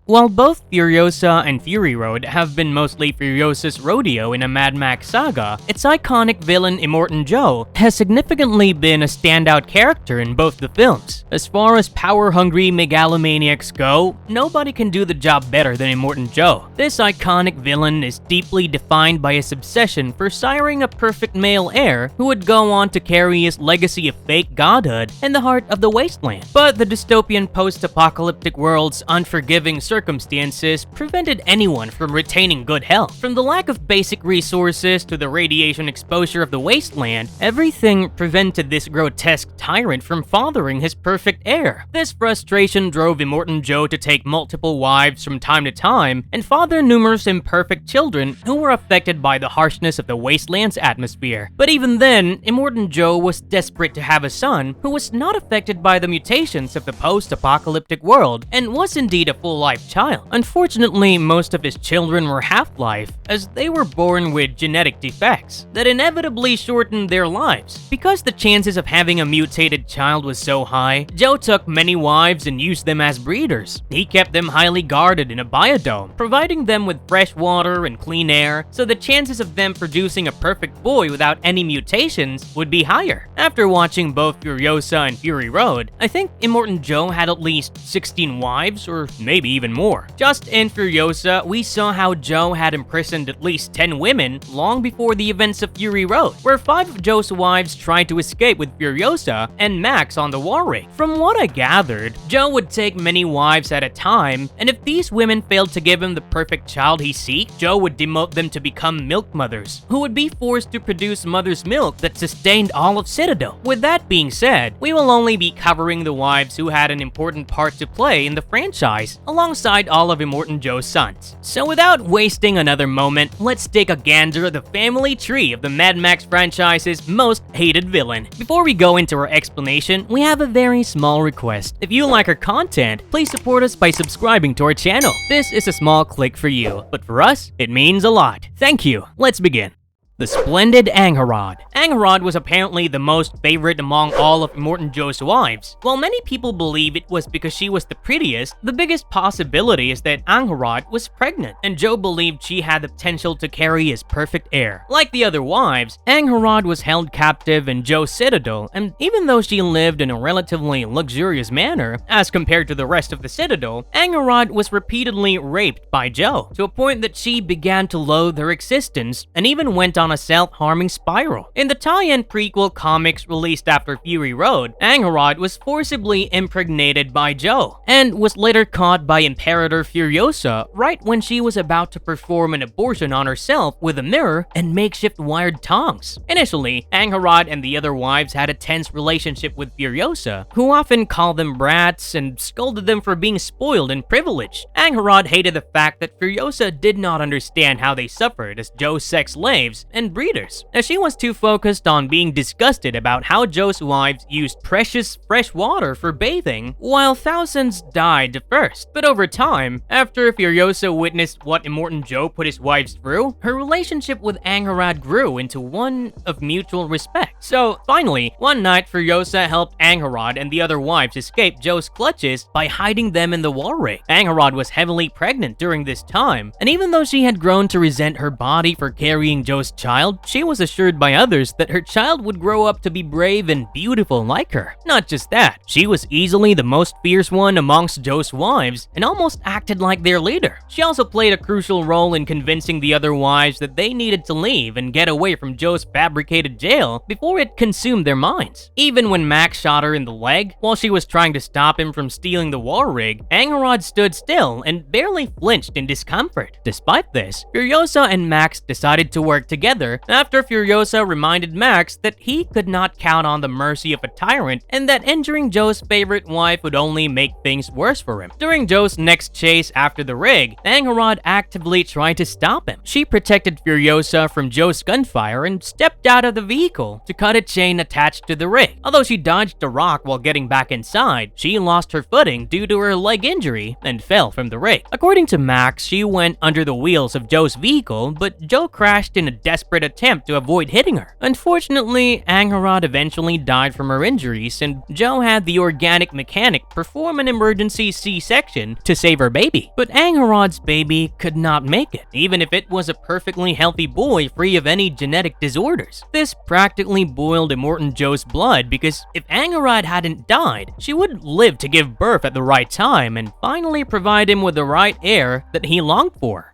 While both Furiosa and Fury Road have been mostly Furiosa's rodeo in a Mad Max saga, its iconic villain Immortan Joe has significantly been a standout character in both the films. As far as power-hungry megalomaniacs go, nobody can do the job better than Immortan Joe. This iconic villain is deeply defined by his obsession for siring a perfect male heir who would go on to carry his legacy of fake godhood in the heart of the wasteland. But the dystopian post-apocalyptic world's unforgiving circumstances prevented anyone from retaining good health. From the lack of basic resources to the radiation exposure of the wasteland, everything prevented this grotesque tyrant from fathering his perfect heir. This frustration drove Immortan Joe to take multiple wives from time to time and father numerous imperfect children who were affected by the harshness of the wasteland's atmosphere. But even then, Immortan Joe was desperate to have a son who was not affected by the mutations of the post-apocalyptic world and was indeed a full-life child. Unfortunately, most of his children were half-life, as they were born with genetic defects that inevitably shortened their lives. Because the chances of having a mutated child was so high, Joe took many wives and used them as breeders. He kept them highly guarded in a biodome, providing them with fresh water and clean air, so the chances of them producing a perfect boy without any mutations would be higher. After watching both Furiosa and Fury Road, I think Immortan Joe had at least 16 wives, or maybe even more. Just in Furiosa, we saw how Joe had imprisoned at least 10 women long before the events of Fury Road, where 5 of Joe's wives tried to escape with Furiosa and Max on the war rig. From what I gathered, Joe would take many wives at a time, and if these women failed to give him the perfect child he seeked, Joe would demote them to become milk mothers, who would be forced to produce mother's milk that sustained all of Citadel. With that being said, we will only be covering the wives who had an important part to play in the franchise, alongside all of Immortan Joe's sons. So without wasting another moment, let's take a gander at the family tree of the Mad Max franchise's most hated villain. Before we go into our explanation, we have a very small request. If you like our content, please support us by subscribing to our channel. This is a small click for you, but for us, it means a lot. Thank you. Let's begin. The Splendid Angharad. Angharad was apparently the most favorite among all of Immortan Joe's wives. While many people believe it was because she was the prettiest, the biggest possibility is that Angharad was pregnant, and Joe believed she had the potential to carry his perfect heir. Like the other wives, Angharad was held captive in Joe's citadel, and even though she lived in a relatively luxurious manner as compared to the rest of the citadel, Angharad was repeatedly raped by Joe, to a point that she began to loathe her existence and even went on a self-harming spiral. In the tie-in prequel comics released after Fury Road, Angharad was forcibly impregnated by Joe, and was later caught by Imperator Furiosa right when she was about to perform an abortion on herself with a mirror and makeshift wired tongs. Initially, Angharad and the other wives had a tense relationship with Furiosa, who often called them brats and scolded them for being spoiled and privileged. Angharad hated the fact that Furiosa did not understand how they suffered as Joe's sex slaves and breeders, as she was too focused on being disgusted about how Joe's wives used precious fresh water for bathing, while thousands died first. But over time, after Furiosa witnessed what Immortan Joe put his wives through, her relationship with Angharad grew into one of mutual respect. So finally, one night Furiosa helped Angharad and the other wives escape Joe's clutches by hiding them in the war rig. Angharad was heavily pregnant during this time, and even though she had grown to resent her body for carrying Joe's child, she was assured by others that her child would grow up to be brave and beautiful like her. Not just that, she was easily the most fierce one amongst Joe's wives and almost acted like their leader. She also played a crucial role in convincing the other wives that they needed to leave and get away from Joe's fabricated jail before it consumed their minds. Even when Max shot her in the leg while she was trying to stop him from stealing the war rig, Angharad stood still and barely flinched in discomfort. Despite this, Furiosa and Max decided to work together after Furiosa reminded Max that he could not count on the mercy of a tyrant and that injuring Joe's favorite wife would only make things worse for him. During Joe's next chase after the rig, Angharad actively tried to stop him. She protected Furiosa from Joe's gunfire and stepped out of the vehicle to cut a chain attached to the rig. Although she dodged a rock while getting back inside, she lost her footing due to her leg injury and fell from the rig. According to Max, she went under the wheels of Joe's vehicle, but Joe crashed in a desperate desperate attempt to avoid hitting her. Unfortunately, Angharad eventually died from her injuries, and Joe had the organic mechanic perform an emergency C-section to save her baby. But Angharad's baby could not make it, even if it was a perfectly healthy boy free of any genetic disorders. This practically boiled Immortan Joe's blood, because if Angharad hadn't died, she would live to give birth at the right time and finally provide him with the right heir that he longed for.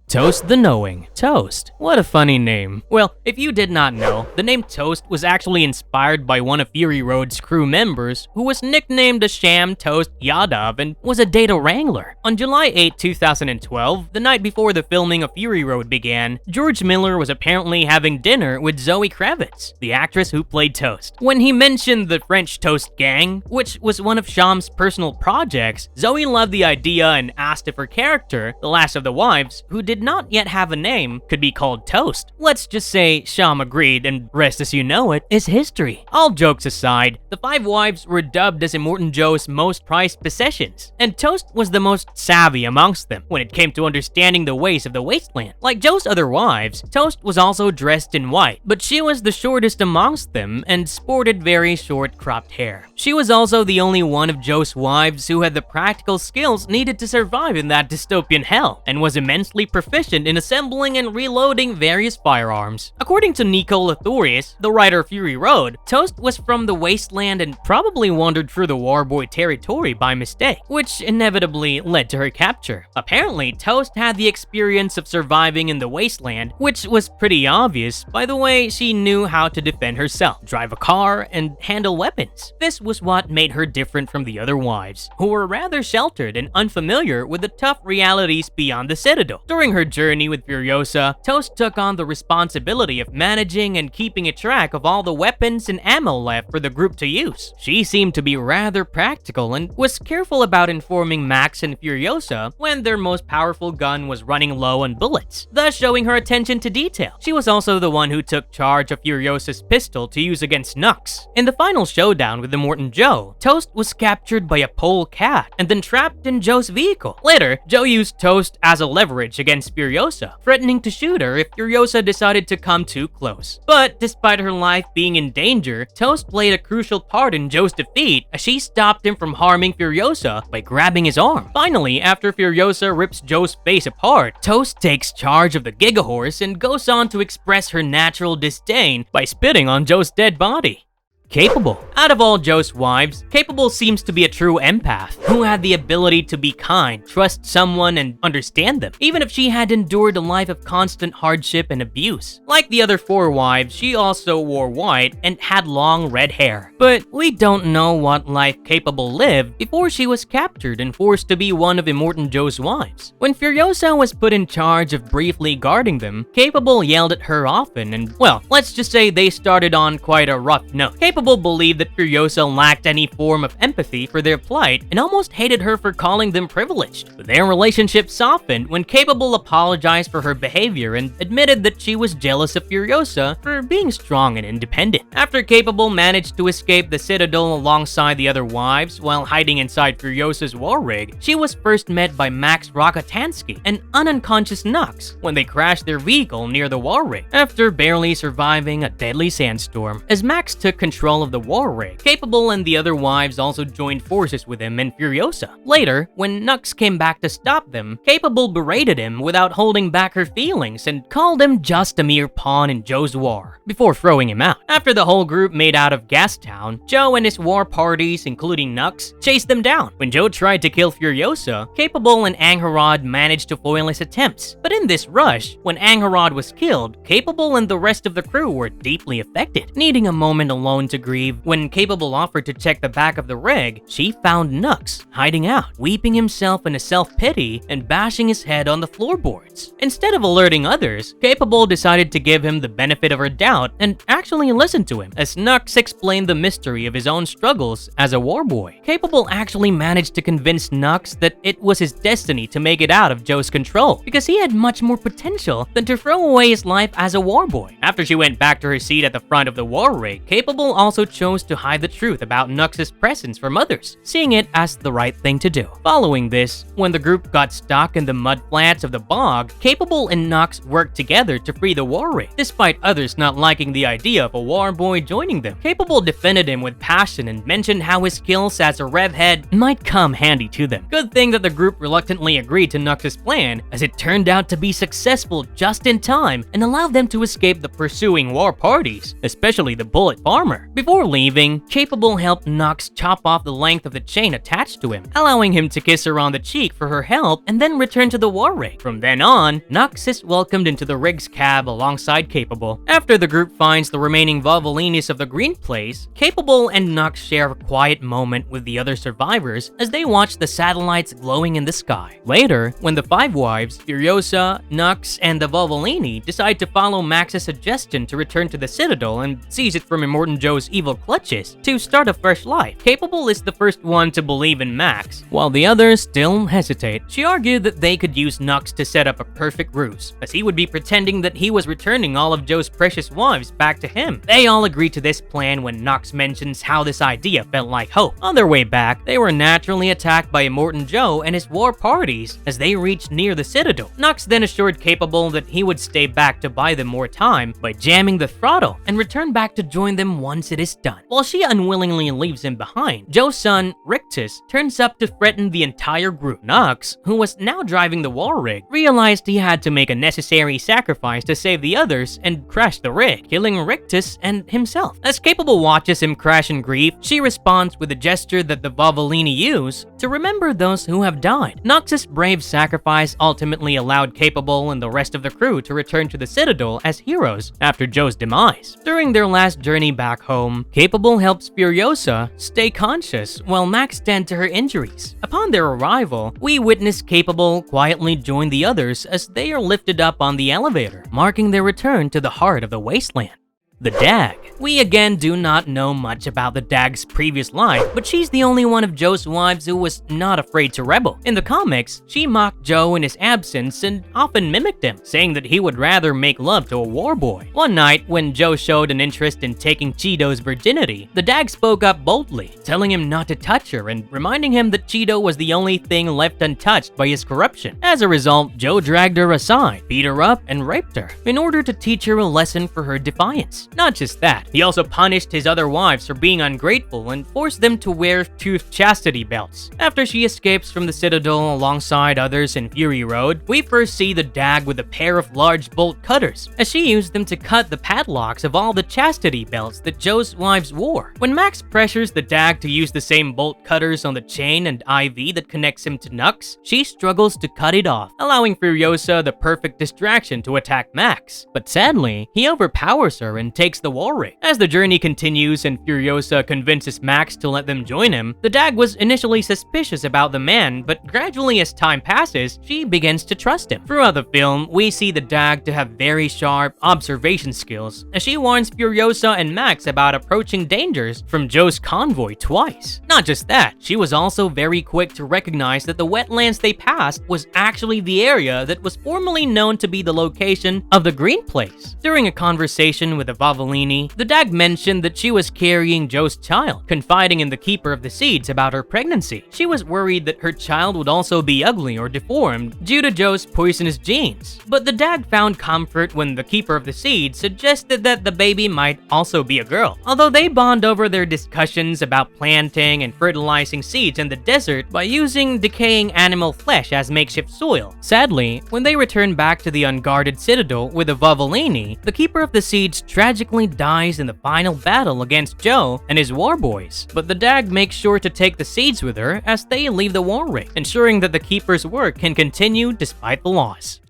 Toast the Knowing. Toast. What a funny name. Well, if you did not know, the name Toast was actually inspired by one of Fury Road's crew members, who was nicknamed the Sham Toast Yadav and was a data wrangler. On July 8, 2012, the night before the filming of Fury Road began, George Miller was apparently having dinner with Zoe Kravitz, the actress who played Toast. When he mentioned the French Toast Gang, which was one of Sham's personal projects, Zoe loved the idea and asked if her character, the last of the wives, who did not yet have a name, could be called Toast. Let's just say Sham agreed, and rest as you know it is history. All jokes aside, the 5 wives were dubbed as Immortan Joe's most prized possessions, and Toast was the most savvy amongst them when it came to understanding the ways of the wasteland. Like Joe's other wives, Toast was also dressed in white, but she was the shortest amongst them and sported very short cropped hair. She was also the only one of Joe's wives who had the practical skills needed to survive in that dystopian hell, and was immensely proficient in assembling and reloading various firearms. According to Nico Lathoris, the writer of Fury Road, Toast was from the wasteland and probably wandered through the Warboy territory by mistake, which inevitably led to her capture. Apparently, Toast had the experience of surviving in the wasteland, which was pretty obvious by the way she knew how to defend herself, drive a car, and handle weapons. This was what made her different from the other wives, who were rather sheltered and unfamiliar with the tough realities beyond the Citadel. During her journey with Furiosa, Toast took on the responsibility of managing and keeping a track of all the weapons and ammo left for the group to use. She seemed to be rather practical and was careful about informing Max and Furiosa when their most powerful gun was running low on bullets, thus showing her attention to detail. She was also the one who took charge of Furiosa's pistol to use against Nux. In the final showdown with Immortan Joe, Toast was captured by a pole cat and then trapped in Joe's vehicle. Later, Joe used Toast as a leverage against Furiosa, threatening to shoot her if Furiosa decided to come too close. But despite her life being in danger, Toast played a crucial part in Joe's defeat as she stopped him from harming Furiosa by grabbing his arm. Finally, after Furiosa rips Joe's face apart, Toast takes charge of the Gigahorse and goes on to express her natural disdain by spitting on Joe's dead body. Capable. Out of all Joe's wives, Capable seems to be a true empath, who had the ability to be kind, trust someone, and understand them, even if she had endured a life of constant hardship and abuse. Like the other 4 wives, she also wore white and had long red hair. But we don't know what life Capable lived before she was captured and forced to be one of Immortan Joe's wives. When Furiosa was put in charge of briefly guarding them, Capable yelled at her often and, well, let's just say they started on quite a rough note. Capable believed that Furiosa lacked any form of empathy for their plight and almost hated her for calling them privileged. But their relationship softened when Capable apologized for her behavior and admitted that she was jealous of Furiosa for being strong and independent. After Capable managed to escape the Citadel alongside the other wives while hiding inside Furiosa's war rig, she was first met by Max Rokotansky, an unconscious Nux, when they crashed their vehicle near the war rig, after barely surviving a deadly sandstorm. As Max took control of the war rig, Capable and the other wives also joined forces with him and Furiosa. Later, when Nux came back to stop them, Capable berated him without holding back her feelings and called him just a mere pawn in Joe's war, before throwing him out. After the whole group made out of Gastown, Joe and his war parties, including Nux, chased them down. When Joe tried to kill Furiosa, Capable and Angharad managed to foil his attempts. But in this rush, when Angharad was killed, Capable and the rest of the crew were deeply affected. Needing a moment alone to grieve, when Capable offered to check the back of the rig, she found Nux hiding out, weeping himself in a self-pity and bashing his head on the floorboards. Instead of alerting others, Capable decided to give him the benefit of her doubt and actually listen to him, as Nux explained the mystery of his own struggles as a war boy. Capable actually managed to convince Nux that it was his destiny to make it out of Joe's control, because he had much more potential than to throw away his life as a war boy. After she went back to her seat at the front of the war rig, Capable also chose to hide the truth about Nux's presence from others, seeing it as the right thing to do. Following this, when the group got stuck in the mud flats of the bog, Capable and Nux worked together to free the war ring, despite others not liking the idea of a war boy joining them. Capable defended him with passion and mentioned how his skills as a rev head might come handy to them. Good thing that the group reluctantly agreed to Nux's plan, as it turned out to be successful just in time and allowed them to escape the pursuing war parties, especially the bullet farmer. Before leaving, Capable helped Nux chop off the length of the chain attached to him, allowing him to kiss her on the cheek for her help and then return to the war rig. From then on, Nux is welcomed into the rig's cab alongside Capable. After the group finds the remaining Volvolinis of the Green Place, Capable and Nux share a quiet moment with the other survivors as they watch the satellites glowing in the sky. Later, when the five wives, Furiosa, Nux, and the Volvolini decide to follow Max's suggestion to return to the Citadel and seize it from Immortan Joe's evil clutches to start a fresh life, Capable is the first one to believe in Max, while the others still hesitate. She argued that they could use Nux to set up a perfect ruse, as he would be pretending that he was returning all of Joe's precious wives back to him. They all agree to this plan when Nux mentions how this idea felt like hope. On their way back, they were naturally attacked by Immortan Joe and his war parties as they reached near the Citadel. Nux then assured Capable that he would stay back to buy them more time by jamming the throttle and return back to join them once it is done. While she unwillingly leaves him behind, Joe's son, Rictus, turns up to threaten the entire group. Nux, who was now driving the war rig, realized he had to make a necessary sacrifice to save the others and crash the rig, killing Rictus and himself. As Capable watches him crash in grief, she responds with a gesture that the Volvolini use to remember those who have died. Nux's brave sacrifice ultimately allowed Capable and the rest of the crew to return to the Citadel as heroes after Joe's demise. During their last journey back home, Capable helps Furiosa stay conscious while Max tend to her injuries. Upon their arrival, we witness Capable quietly join the others as they are lifted up on the elevator, marking their return to the heart of the wasteland. The Dag. We again do not know much about the Dag's previous life, but she's the only one of Joe's wives who was not afraid to rebel. In the comics, she mocked Joe in his absence and often mimicked him, saying that he would rather make love to a war boy. One night, when Joe showed an interest in taking Cheedo's virginity, the Dag spoke up boldly, telling him not to touch her and reminding him that Cheedo was the only thing left untouched by his corruption. As a result, Joe dragged her aside, beat her up, and raped her, in order to teach her a lesson for her defiance. Not just that, he also punished his other wives for being ungrateful and forced them to wear toothed chastity belts. After she escapes from the Citadel alongside others in Fury Road, we first see the Dag with a pair of large bolt cutters, as she used them to cut the padlocks of all the chastity belts that Joe's wives wore. When Max pressures the Dag to use the same bolt cutters on the chain and IV that connects him to Nux, she struggles to cut it off, allowing Furiosa the perfect distraction to attack Max. But sadly, he overpowers her and takes the war ring. As the journey continues and Furiosa convinces Max to let them join him, the Dag was initially suspicious about the man, but gradually as time passes, she begins to trust him. Throughout the film, we see the Dag to have very sharp observation skills, as she warns Furiosa and Max about approaching dangers from Joe's convoy twice. Not just that, she was also very quick to recognize that the wetlands they passed was actually the area that was formerly known to be the location of the Green Place. During a conversation with the Volvolini, the Dag mentioned that she was carrying Joe's child, confiding in the Keeper of the Seeds about her pregnancy. She was worried that her child would also be ugly or deformed due to Joe's poisonous genes. But the Dag found comfort when the Keeper of the Seeds suggested that the baby might also be a girl. Although they bond over their discussions about planting and fertilizing seeds in the desert by using decaying animal flesh as makeshift soil. Sadly, when they return back to the unguarded Citadel with the Volvolini, the Keeper of the Seeds tragically dies in the final battle against Joe and his war boys, but the Dag makes sure to take the seeds with her as they leave the war ring, ensuring that the Keeper's work can continue despite the loss.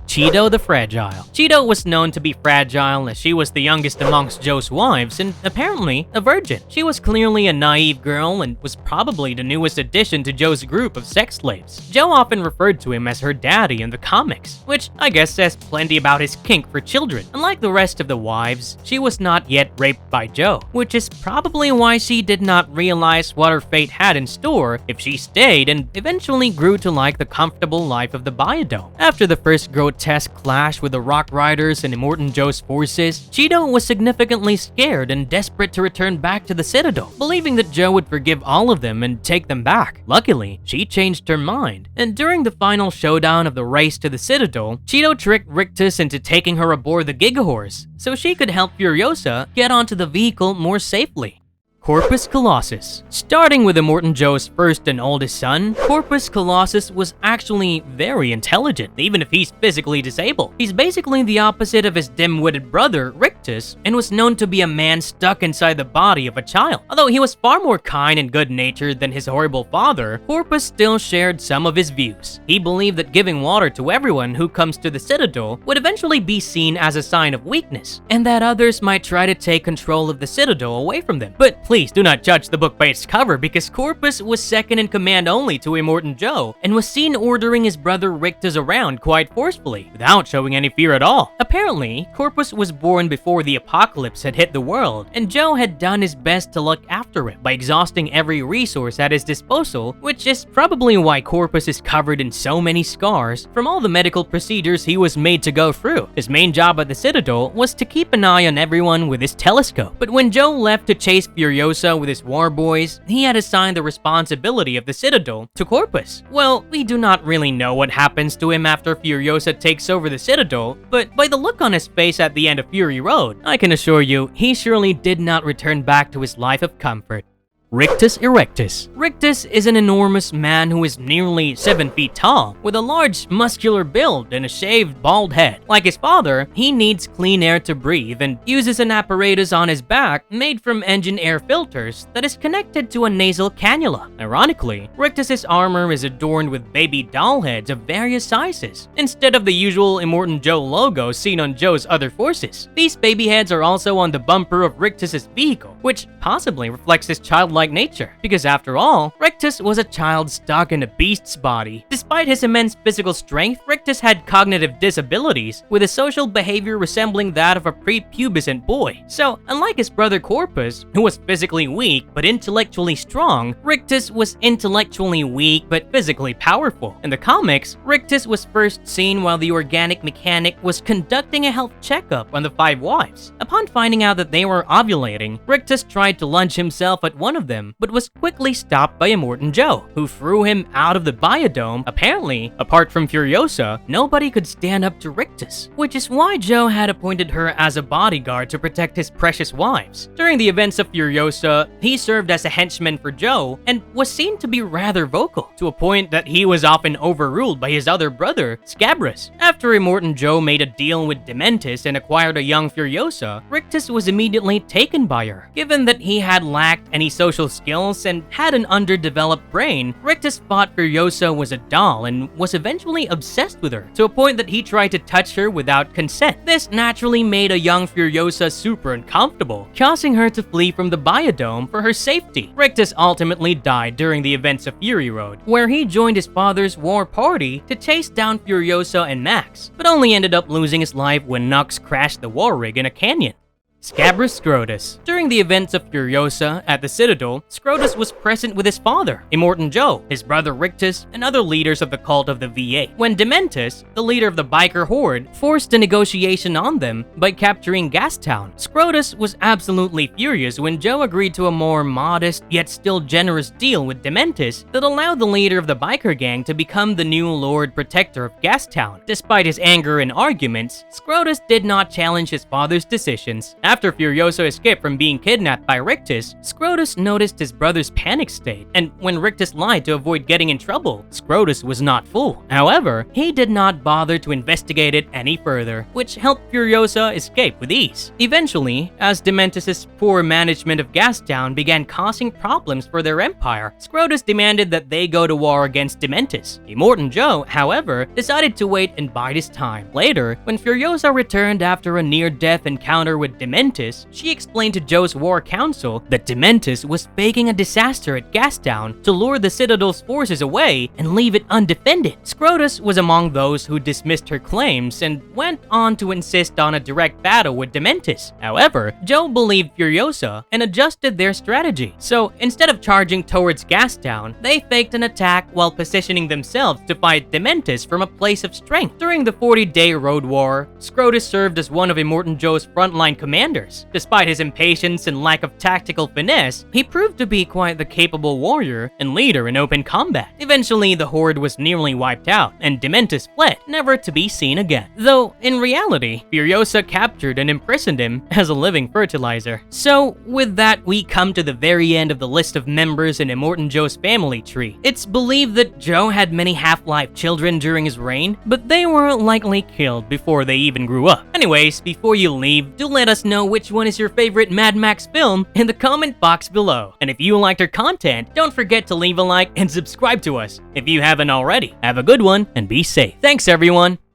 Cheedo the Fragile. Cheedo was known to be fragile as she was the youngest amongst Joe's wives and apparently a virgin. She was clearly a naive girl and was probably the newest addition to Joe's group of sex slaves. Joe often referred to him as her daddy in the comics, which I guess says plenty about his kink for children. Unlike the rest of the wives, she was not yet raped by Joe, which is probably why she did not realize what her fate had in store if she stayed and eventually grew to like the comfortable life of the biodome. After the first grotesque grotesque clash with the Rock Riders and Immortan Joe's forces, Cheedo was significantly scared and desperate to return back to the Citadel, believing that Joe would forgive all of them and take them back. Luckily, she changed her mind, and during the final showdown of the race to the Citadel, Cheedo tricked Rictus into taking her aboard the Gigahorse so she could help Furiosa get onto the vehicle more safely. Corpus Colossus. Starting with Immortan Joe's first and oldest son, Corpus Colossus was actually very intelligent, even if he's physically disabled. He's basically the opposite of his dim-witted brother, Rictus, and was known to be a man stuck inside the body of a child. Although he was far more kind and good-natured than his horrible father, Corpus still shared some of his views. He believed that giving water to everyone who comes to the Citadel would eventually be seen as a sign of weakness, and that others might try to take control of the Citadel away from them. But please do not judge the book by its cover, because Corpus was second in command only to Immortan Joe and was seen ordering his brother Rictus around quite forcefully, without showing any fear at all. Apparently, Corpus was born before the apocalypse had hit the world, and Joe had done his best to look after him by exhausting every resource at his disposal, which is probably why Corpus is covered in so many scars from all the medical procedures he was made to go through. His main job at the Citadel was to keep an eye on everyone with his telescope, but when Joe left to chase Furiosa with his war boys, he had assigned the responsibility of the Citadel to Corpus. Well, we do not really know what happens to him after Furiosa takes over the Citadel, but by the look on his face at the end of Fury Road, I can assure you he surely did not return back to his life of comfort. Rictus Erectus. Rictus is an enormous man who is nearly 7 feet tall, with a large muscular build and a shaved bald head. Like his father, he needs clean air to breathe and uses an apparatus on his back made from engine air filters that is connected to a nasal cannula. Ironically, Rictus's armor is adorned with baby doll heads of various sizes, instead of the usual Immortan Joe logo seen on Joe's other forces. These baby heads are also on the bumper of Rictus's vehicle, which possibly reflects his childlike nature, because after all, Rictus was a child stuck in a beast's body. Despite his immense physical strength, Rictus had cognitive disabilities, with a social behavior resembling that of a prepubescent boy. So, unlike his brother Corpus, who was physically weak but intellectually strong, Rictus was intellectually weak but physically powerful. In the comics, Rictus was first seen while the organic mechanic was conducting a health checkup on the 5 wives. Upon finding out that they were ovulating, Rictus tried to lunge himself at one of them, but was quickly stopped by Immortan Joe, who threw him out of the biodome. Apparently, apart from Furiosa, nobody could stand up to Rictus, which is why Joe had appointed her as a bodyguard to protect his precious wives. During the events of Furiosa, he served as a henchman for Joe and was seen to be rather vocal, to a point that he was often overruled by his other brother, Scabrous. After Immortan Joe made a deal with Dementis and acquired a young Furiosa, Rictus was immediately taken by her. Given that he had lacked any social skills and had an underdeveloped brain, Rictus thought Furiosa was a doll and was eventually obsessed with her, to a point that he tried to touch her without consent. This naturally made a young Furiosa super uncomfortable, causing her to flee from the biodome for her safety. Rictus ultimately died during the events of Fury Road, where he joined his father's war party to chase down Furiosa and Max, but only ended up losing his life when Nux crashed the war rig in a canyon. Scabrous Scrotus. During the events of Furiosa at the Citadel, Scrotus was present with his father, Immortan Joe, his brother Rictus, and other leaders of the cult of the V8. When Dementis, the leader of the biker horde, forced a negotiation on them by capturing Gastown, Scrotus was absolutely furious when Joe agreed to a more modest yet still generous deal with Dementis that allowed the leader of the biker gang to become the new Lord Protector of Gastown. Despite his anger and arguments, Scrotus did not challenge his father's decisions. After Furiosa escaped from being kidnapped by Rictus, Scrotus noticed his brother's panic state, and when Rictus lied to avoid getting in trouble, Scrotus was not fooled. However, he did not bother to investigate it any further, which helped Furiosa escape with ease. Eventually, as Dementis' poor management of Gastown began causing problems for their empire, Scrotus demanded that they go to war against Dementis. Immortan Joe, however, decided to wait and bide his time. Later, when Furiosa returned after a near-death encounter with Dementis, Dementus, she explained to Joe's war council that Dementus was faking a disaster at Gastown to lure the Citadel's forces away and leave it undefended. Scrotus was among those who dismissed her claims and went on to insist on a direct battle with Dementus. However, Joe believed Furiosa and adjusted their strategy. So instead of charging towards Gastown, they faked an attack while positioning themselves to fight Dementus from a place of strength. During the 40-day road war, Scrotus served as one of Immortan Joe's frontline commanders. Despite his impatience and lack of tactical finesse, he proved to be quite the capable warrior and leader in open combat. Eventually, the horde was nearly wiped out, and Dementus fled, never to be seen again. Though, in reality, Furiosa captured and imprisoned him as a living fertilizer. So, with that, we come to the very end of the list of members in Immortan Joe's family tree. It's believed that Joe had many half-life children during his reign, but they were likely killed before they even grew up. Anyways, before you leave, do let us know which one is your favorite Mad Max film in the comment box below. And if you liked our content, don't forget to leave a like and subscribe to us if you haven't already. Have a good one and be safe. Thanks everyone!